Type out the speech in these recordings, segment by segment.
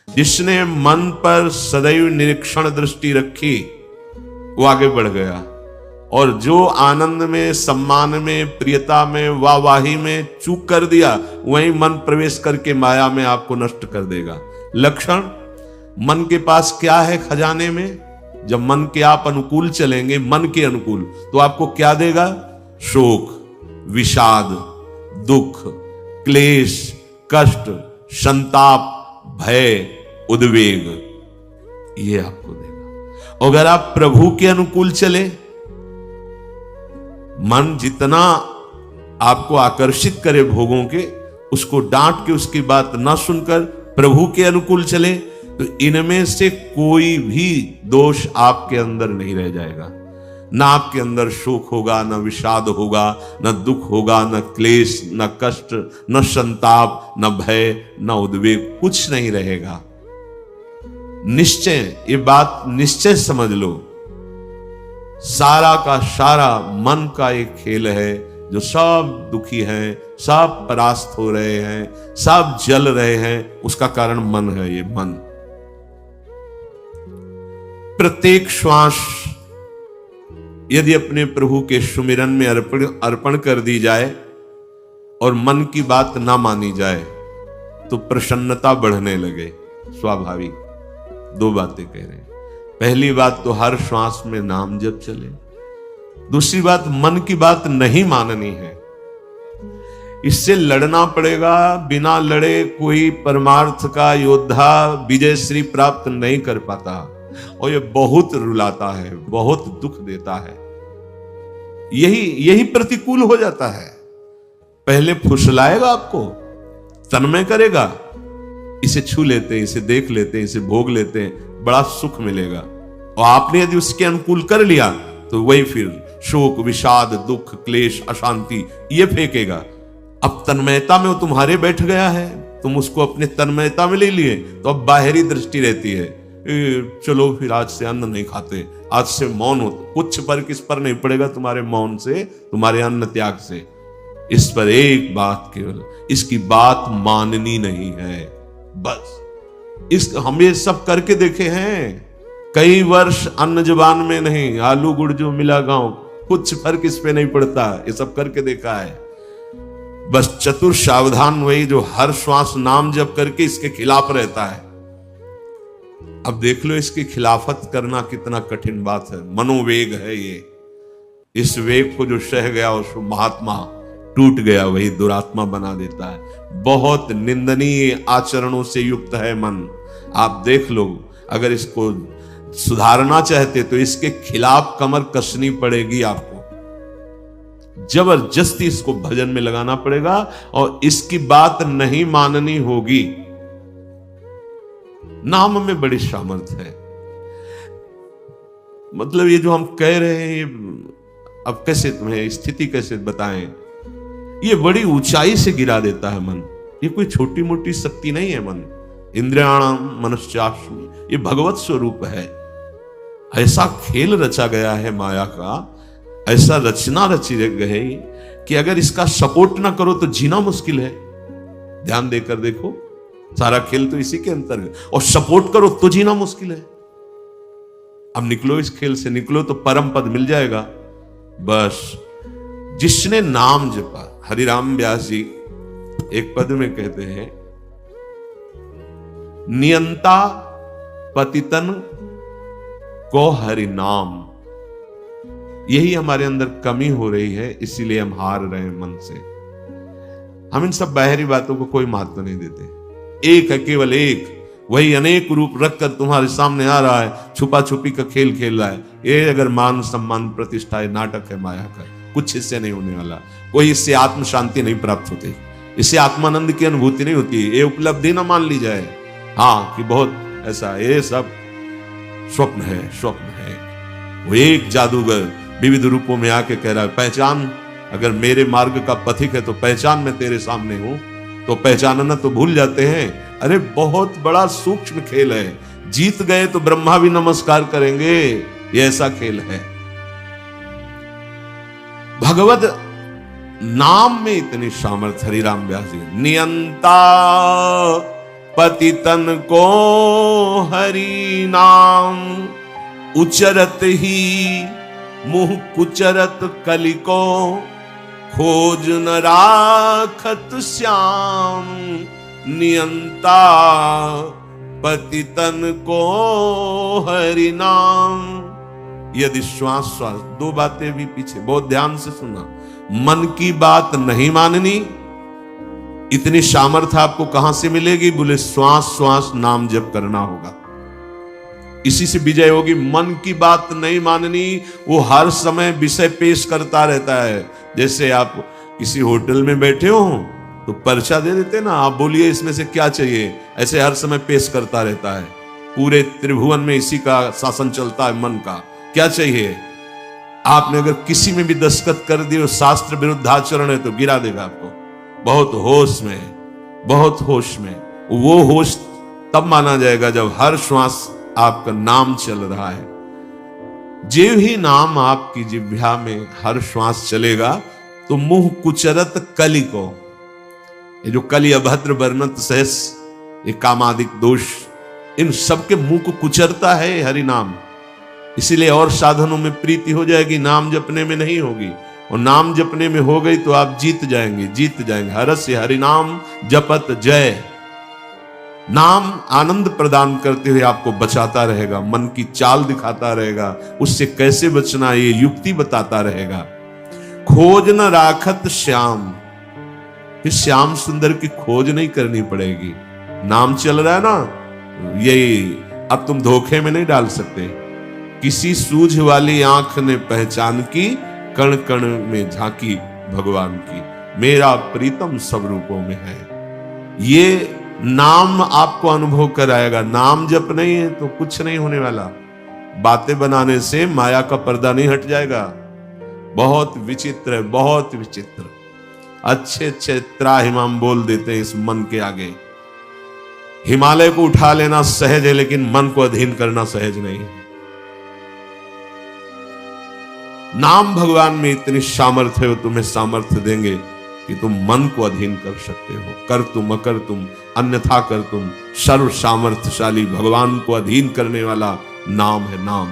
जिसने मन पर सदैव निरीक्षण दृष्टि रखी वो आगे बढ़ गया, और जो आनंद में, सम्मान में, प्रियता में, वाहवाही में चूक कर दिया, वही मन प्रवेश करके माया में आपको नष्ट कर देगा। लक्षण, मन के पास क्या है खजाने में? जब मन के आप अनुकूल चलेंगे, मन के अनुकूल, तो आपको क्या देगा? शोक, विषाद, दुख, क्लेश, कष्ट, संताप, भय, उद्वेग, ये आपको देगा। अगर आप प्रभु के अनुकूल चले, मन जितना आपको आकर्षित करे भोगों के, उसको डांट के उसकी बात ना सुनकर प्रभु के अनुकूल चले, तो इनमें से कोई भी दोष आपके अंदर नहीं रह जाएगा। ना आपके अंदर शोक होगा, ना विषाद होगा, ना दुख होगा, ना क्लेश, ना कष्ट, ना संताप, ना भय, ना उद्वेग, कुछ नहीं रहेगा। निश्चय, ये बात निश्चय समझ लो, सारा का सारा मन का एक खेल है। जो सब दुखी हैं, सब परास्त हो रहे हैं, सब जल रहे हैं, उसका कारण मन है। ये मन प्रत्येक श्वास यदि अपने प्रभु के सुमिरन में अर्पण कर दी जाए और मन की बात ना मानी जाए, तो प्रसन्नता बढ़ने लगे। स्वाभाविक दो बातें कह रहे हैं। पहली बात तो हर श्वास में नाम जप चले। दूसरी बात, मन की बात नहीं माननी है। इससे लड़ना पड़ेगा। बिना लड़े कोई परमार्थ का योद्धा विजय श्री प्राप्त नहीं कर पाता, और ये बहुत रुलाता है, बहुत दुख देता है। यही प्रतिकूल हो जाता है। पहले फुसलाएगा आपको, तन्मय करेगा, इसे छू लेते हैं, इसे देख लेते हैं, इसे भोग लेते हैं, बड़ा सुख मिलेगा। और आपने यदि उसके अनुकूल कर लिया, तो वही फिर शोक, विषाद, दुख, क्लेश, अशांति ये फेंकेगा। अब तन्मयता में वो तुम्हारे बैठ गया है, तुम उसको अपने तन्मयता में ले लिए, तो अब बाहरी दृष्टि रहती है, चलो फिर आज से अन्न नहीं खाते, आज से मौन हो। कुछ पर किस पर नहीं पड़ेगा तुम्हारे मौन से, तुम्हारे अन्न त्याग से। इस पर एक बात केवल, इसकी बात माननी नहीं है, बस। हम ये सब करके देखे हैं, कई वर्ष अन्न जुबान में नहीं, आलू गुड़ जो मिला गांव, कुछ फर्क इस पे नहीं पड़ता। ये सब करके देखा है। बस चतुर सावधान वही जो हर श्वास नाम जप करके इसके खिलाफ रहता है। अब देख लो, इसकी खिलाफत करना कितना कठिन बात है। मनोवेग है ये। इस वेग को जो सह गया उसको महात्मा, टूट गया वही दुरात्मा बना देता है। बहुत निंदनीय आचरणों से युक्त है मन। आप देख लो, अगर इसको सुधारना चाहते तो इसके खिलाफ कमर कसनी पड़ेगी आपको। जबरदस्ती इसको भजन में लगाना पड़ेगा और इसकी बात नहीं माननी होगी। नाम में बड़ी सामर्थ्य है। मतलब ये जो हम कह रहे हैं, अब कैसे तुम्हें स्थिति कैसे बताएं, ये बड़ी ऊंचाई से गिरा देता है मन। ये कोई छोटी मोटी शक्ति नहीं है मन। इंद्रियाणाम मनश्चास्मि, ये भगवत स्वरूप है। ऐसा खेल रचा गया है माया का, ऐसा रचना रची गई कि अगर इसका सपोर्ट ना करो तो जीना मुश्किल है। ध्यान देकर देखो, सारा खेल तो इसी के अंतर्गत, और सपोर्ट करो तो जीना मुश्किल है। अब निकलो इस खेल से, निकलो तो परम पद मिल जाएगा। बस जिसने नाम जपा, हरिराम व्यास जी एक पद में कहते हैं, नियंता पतितन को हरि नाम। यही हमारे अंदर कमी हो रही है, इसीलिए हम हार रहे हैं मन से। हम इन सब बाहरी बातों को कोई महत्व नहीं देते। एक है, केवल एक, वही अनेक रूप रखकर तुम्हारे सामने आ रहा है, छुपा छुपी का खेल खेल रहा है। ये अगर मान सम्मान प्रतिष्ठा है, नाटक है माया का, कुछ इससे नहीं होने वाला। कोई इससे आत्म शांति नहीं प्राप्त होती, इससे आत्मानंद की अनुभूति नहीं होती। ये उपलब्धि ना मान ली जाए, हाँ, कि बहुत ऐसा, ये सब स्वप्न है, स्वप्न है। वो एक जादूगर विविध रूपों में आके कह रहा है, पहचान, अगर मेरे मार्ग का पथिक है तो पहचान, मैं तेरे सामने हूं। तो पहचानना तो भूल जाते हैं। अरे बहुत बड़ा सूक्ष्म खेल है। जीत गए तो ब्रह्मा भी नमस्कार करेंगे, ये ऐसा खेल है। भगवत नाम में इतनी सामर्थ्य। हरिराम व्यास जी, नियंता पतितन को हरि नाम, उचरत ही मुह कुचरत कलि को, खोज न राखत श्याम, नियंता पतितन को हरि नाम। यदि श्वास श्वास, दो बातें भी पीछे बहुत ध्यान से सुनना। मन की बात नहीं माननी, इतनी सामर्थ्य आपको कहां से मिलेगी? बोले श्वास श्वास नाम जप करना होगा, इसी से विजय होगी। मन की बात नहीं माननी, वो हर समय विषय पेश करता रहता है। जैसे आप किसी होटल में बैठे हो तो पर्चा दे देते ना, आप बोलिए इसमें से क्या चाहिए, ऐसे हर समय पेश करता रहता है। पूरे त्रिभुवन में इसी का शासन चलता है, मन का। क्या चाहिए? आपने अगर किसी में भी दस्तखत कर दिए, शास्त्र विरुद्ध आचरण है, तो गिरा देगा आपको। बहुत होश में, बहुत होश में। वो होश तब माना जाएगा जब हर श्वास आपका नाम चल रहा है। जे भी नाम आपकी जिह्वा में हर श्वास चलेगा तो मुंह कुचरत कलि को, ये जो कलि अभद्र वर्णत सहस, ये कामादिक दोष, इन सबके मुंह को कुचरता है हरि नाम। इसीलिए और साधनों में प्रीति हो जाएगी, नाम जपने में नहीं होगी। और नाम जपने में हो गई तो आप जीत जाएंगे, जीत जाएंगे। हरस्य हरि नाम जपत जय। नाम आनंद प्रदान करते हुए आपको बचाता रहेगा, मन की चाल दिखाता रहेगा, उससे कैसे बचना ये युक्ति बताता रहेगा। खोज न राखत श्याम, इस श्याम सुंदर की खोज नहीं करनी पड़ेगी। नाम चल रहा है ना, यही अब तुम धोखे में नहीं डाल सकते। किसी सूझ वाली आंख ने पहचान की, कण कण में झांकी भगवान की, मेरा प्रीतम सब रूपों में है। ये नाम आपको अनुभव कराएगा। नाम जप नहीं है तो कुछ नहीं होने वाला। बातें बनाने से माया का पर्दा नहीं हट जाएगा। बहुत विचित्र है, बहुत विचित्र। अच्छे अच्छे त्राहिमाम बोल देते हैं इस मन के आगे। हिमालय को उठा लेना सहज है, लेकिन मन को अधीन करना सहज नहीं है। नाम भगवान में इतनी सामर्थ्य है, वो तुम्हें सामर्थ्य देंगे कि तुम मन को अधीन कर सकते हो। कर तुम अकर तुम अन्यथा कर तुम, सर्व सामर्थ्यशाली भगवान को अधीन करने वाला नाम है नाम।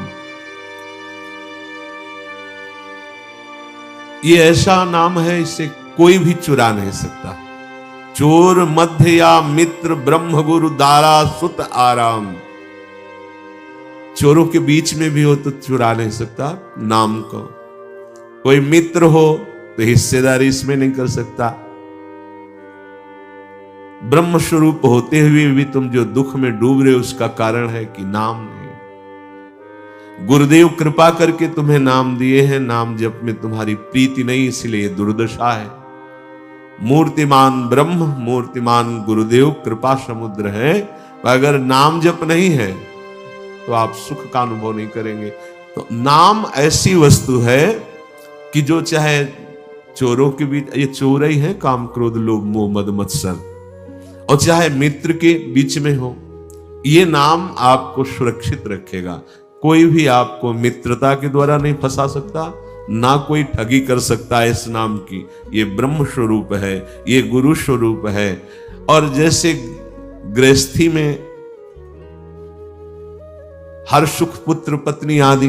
ये ऐसा नाम है, इसे कोई भी चुरा नहीं सकता। चोर मध्य या मित्र, ब्रह्म गुरु दारा सुत आराम। चोरों के बीच में भी हो तो चुरा नहीं सकता नाम को। कोई मित्र हो तो हिस्सेदारी इसमें नहीं कर सकता। ब्रह्म स्वरूप होते हुए भी तुम जो दुख में डूब रहे हो, उसका कारण है कि नाम नहीं। गुरुदेव कृपा करके तुम्हें नाम दिए हैं, नाम जप में तुम्हारी प्रीति नहीं, इसलिए दुर्दशा है। मूर्तिमान ब्रह्म, मूर्तिमान गुरुदेव कृपा समुद्र है, अगर नाम जप नहीं है तो आप सुख का अनुभव नहीं करेंगे। तो नाम ऐसी वस्तु है कि जो चाहे चोरों के बीच, ये चोर ही है, काम क्रोध लोभ मोह मद मत्सर, और चाहे मित्र के बीच में हो, ये नाम आपको सुरक्षित रखेगा। कोई भी आपको मित्रता के द्वारा नहीं फंसा सकता, ना कोई ठगी कर सकता है इस नाम की। ये ब्रह्म स्वरूप है, ये गुरु स्वरूप है। और जैसे गृहस्थी में हर सुख पुत्र पत्नी आदि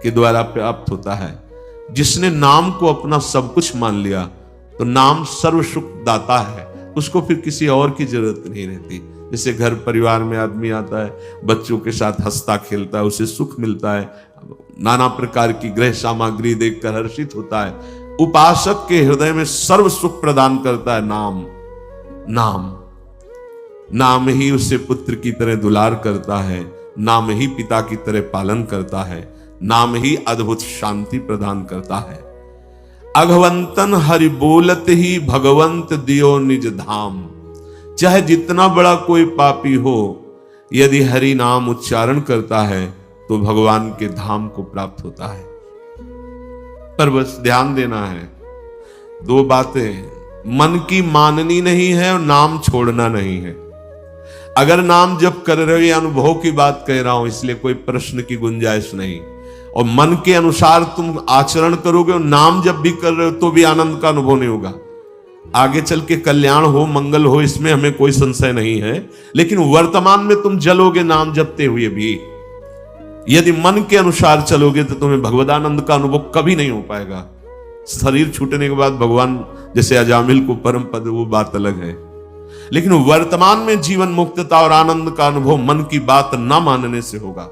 के द्वारा प्राप्त होता है, जिसने नाम को अपना सब कुछ मान लिया तो नाम सर्व सुख दाता है, उसको फिर किसी और की जरूरत नहीं रहती। जैसे घर परिवार में आदमी आता है, बच्चों के साथ हंसता खेलता है, उसे सुख मिलता है, नाना प्रकार की गृह सामग्री देखकर हर्षित होता है। उपासक के हृदय में सर्व सुख प्रदान करता है नाम। नाम नाम ही उसे पुत्र की तरह दुलार करता है, नाम ही पिता की तरह पालन करता है, नाम ही अद्भुत शांति प्रदान करता है। अघवंतन हरि बोलत ही भगवंत दियो निज धाम। चाहे जितना बड़ा कोई पापी हो, यदि हरि नाम उच्चारण करता है तो भगवान के धाम को प्राप्त होता है। पर बस ध्यान देना है, दो बातें, मन की माननी नहीं है और नाम छोड़ना नहीं है। अगर नाम जप कर रहे हो, ये अनुभव की बात कह रहा हूं, इसलिए कोई प्रश्न की गुंजाइश नहीं। और मन के अनुसार तुम आचरण करोगे और नाम जब भी कर रहे हो तो भी आनंद का अनुभव नहीं होगा। आगे चल के कल्याण हो, मंगल हो, इसमें हमें कोई संशय नहीं है। लेकिन वर्तमान में तुम जलोगे नाम जपते हुए भी। यदि मन के अनुसार चलोगे तो तुम्हें भगवदानंद का अनुभव कभी नहीं हो पाएगा। शरीर छूटने के बाद भगवान जैसे अजामिल को परम पद, वो बात अलग है। लेकिन वर्तमान में जीवन मुक्तता और आनंद का अनुभव मन की बात ना मानने से होगा।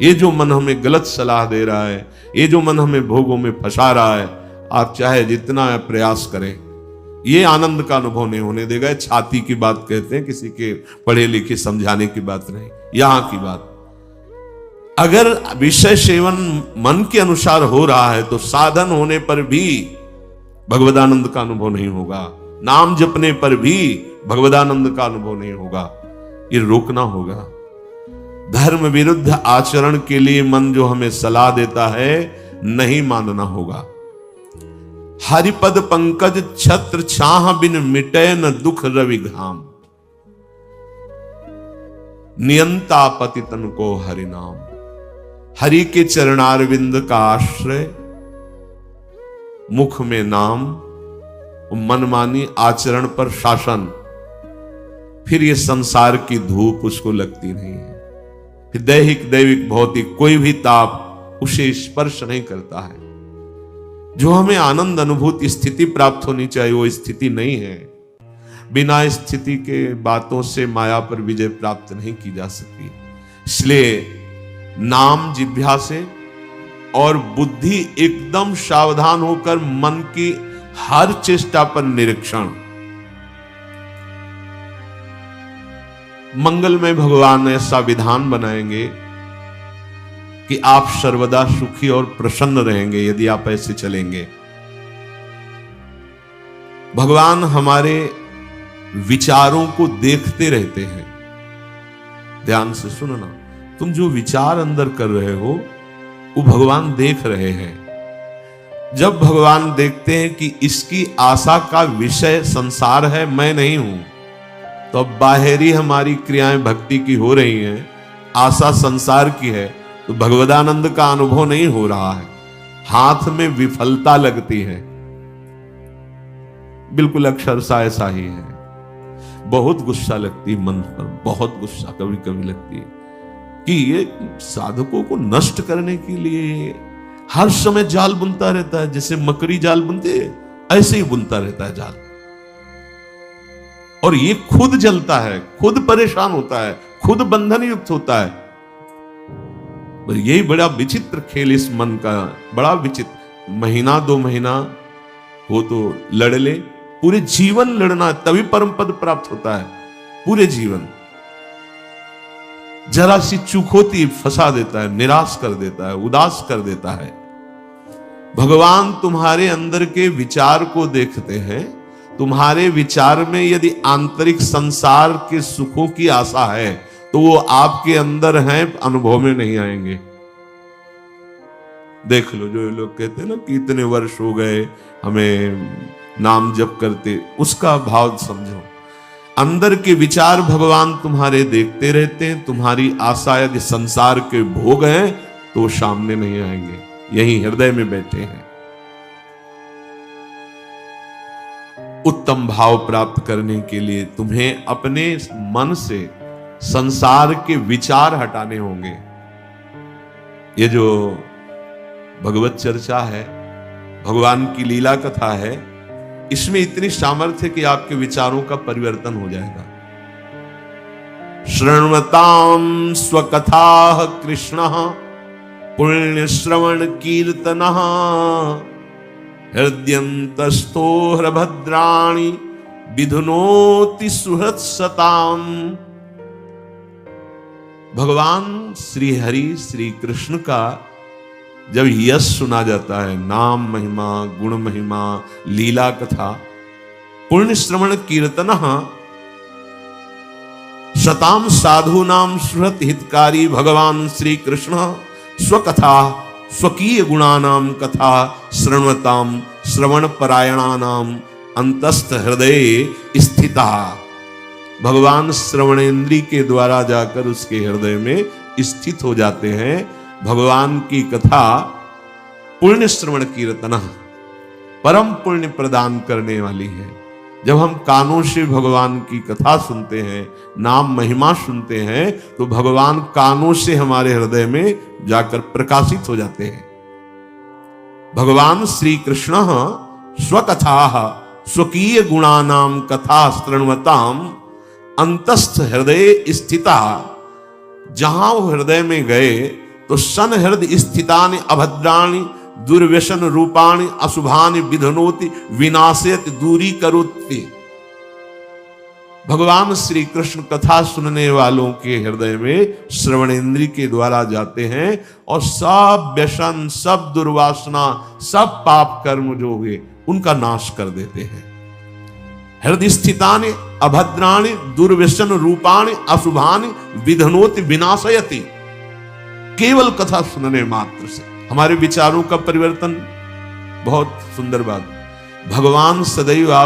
ये जो मन हमें गलत सलाह दे रहा है, ये जो मन हमें भोगों में फंसा रहा है, आप चाहे जितना प्रयास करें, ये आनंद का अनुभव नहीं होने देगा। छाती की बात कहते हैं, किसी के पढ़े लिखे समझाने की बात नहीं, यहां की बात। अगर विषय सेवन मन के अनुसार हो रहा है तो साधन होने पर भी भगवदानंद का अनुभव नहीं होगा, नाम जपने पर भी भगवदानंद का अनुभव नहीं होगा। ये रोकना होगा। धर्म विरुद्ध आचरण के लिए मन जो हमें सलाह देता है, नहीं मानना होगा। हरिपद पंकज छत्र छाह बिन मिटे न दुख रवि घाम, नियंता पतितन को हरि नाम। हरि के चरणारविंद का आश्रय, मुख में नाम, मनमानी आचरण पर शासन, फिर ये संसार की धूप उसको लगती नहीं है। फिर दैहिक दैविक भौतिक कोई भी ताप उसे स्पर्श नहीं करता है। जो हमें आनंद अनुभूति स्थिति प्राप्त होनी चाहिए, वो स्थिति नहीं है। बिना स्थिति के बातों से माया पर विजय प्राप्त नहीं की जा सकती। इसलिए नाम जिह्वा से और बुद्धि एकदम सावधान होकर मन की हर चेष्टा पर निरीक्षण। मंगलमय भगवान ऐसा विधान बनाएंगे कि आप सर्वदा सुखी और प्रसन्न रहेंगे यदि आप ऐसे चलेंगे। भगवान हमारे विचारों को देखते रहते हैं। ध्यान से सुनना, तुम जो विचार अंदर कर रहे हो वो भगवान देख रहे हैं। जब भगवान देखते हैं कि इसकी आशा का विषय संसार है, मैं नहीं हूं, तो अब बाहरी हमारी क्रियाएं भक्ति की हो रही हैं, आशा संसार की है, तो भगवदानंद का अनुभव नहीं हो रहा है, हाथ में विफलता लगती है। बिल्कुल अक्षरशः ऐसा ही है। बहुत गुस्सा लगती है मन पर, बहुत गुस्सा कभी कभी लगती है कि ये साधकों को नष्ट करने के लिए हर समय जाल बुनता रहता है। जैसे मकड़ी जाल बुनते ऐसे ही बुनता रहता है जाल, और ये खुद जलता है, खुद परेशान होता है, खुद बंधन युक्त होता है। यही बड़ा विचित्र खेल इस मन का, बड़ा विचित्र। महीना 2 महीना हो तो लड़ ले, पूरे जीवन लड़ना, तभी परम पद प्राप्त होता है। पूरे जीवन जरा सी चूक होती फंसा देता है, निराश कर देता है, उदास कर देता है। भगवान तुम्हारे अंदर के विचार को देखते हैं। तुम्हारे विचार में यदि आंतरिक संसार के सुखों की आशा है तो वो आपके अंदर हैं, अनुभव में नहीं आएंगे। देख लो, जो लोग कहते हैं ना कि इतने वर्ष हो गए हमें नाम जप करते, उसका भाव समझो। अंदर के विचार भगवान तुम्हारे देखते रहते हैं। तुम्हारी आशा यदि संसार के भोग हैं तो वो सामने नहीं आएंगे, यही हृदय में बैठे हैं। उत्तम भाव प्राप्त करने के लिए तुम्हें अपने मन से संसार के विचार हटाने होंगे। ये जो भगवत चर्चा है, भगवान की लीला कथा है, इसमें इतनी सामर्थ्य कि आपके विचारों का परिवर्तन हो जाएगा। शृण्वताम स्वकथा कृष्ण पुण्य श्रवण कीर्तन हृदयंतस्थो हरभद्राणि विधुनोति सुहृत्सताम। भगवान श्री हरि श्री कृष्ण का जब यश सुना जाता है, नाम महिमा, गुण महिमा, लीला कथा, पुण्य श्रवण कीर्तन शताम साधु नाम सुहृत हितकारी भगवान श्री कृष्ण स्वकथा स्वकीय गुणानाम कथा श्रृण्वताम श्रवण परायणानाम अंतस्थ हृदय स्थिता। भगवान श्रवणेन्द्री के द्वारा जाकर उसके हृदय में स्थित हो जाते हैं। भगवान की कथा पुण्य श्रवण कीर्तन परम पुण्य प्रदान करने वाली है। जब हम कानों से भगवान की कथा सुनते हैं, नाम महिमा सुनते हैं, तो भगवान कानों से हमारे हृदय में जाकर प्रकाशित हो जाते हैं। भगवान श्री कृष्ण स्वकथा स्वकीय गुणानाम कथा शृण्वताम अंतस्थ हृदय स्थिता। जहां वो हृदय में गए तो सन हृदय स्थितानि अभद्राणि दुर्व्यसन रूपाणि अशुभानि विधनोति विनाशयति दूरी करोति। भगवान श्री कृष्ण कथा सुनने वालों के हृदय में श्रवणेन्द्रिय के द्वारा जाते हैं और सब व्यसन, सब दुर्वासना, सब पाप कर्म जो हुए उनका नाश कर देते हैं। हृदय स्थितानि अभद्राणि दुर्व्यसन रूपाणि अशुभानि विधनोति विनाशयति। केवल कथा सुनने मात्र से हमारे विचारों का परिवर्तन। बहुत सुंदर बात। भगवान सदैव आप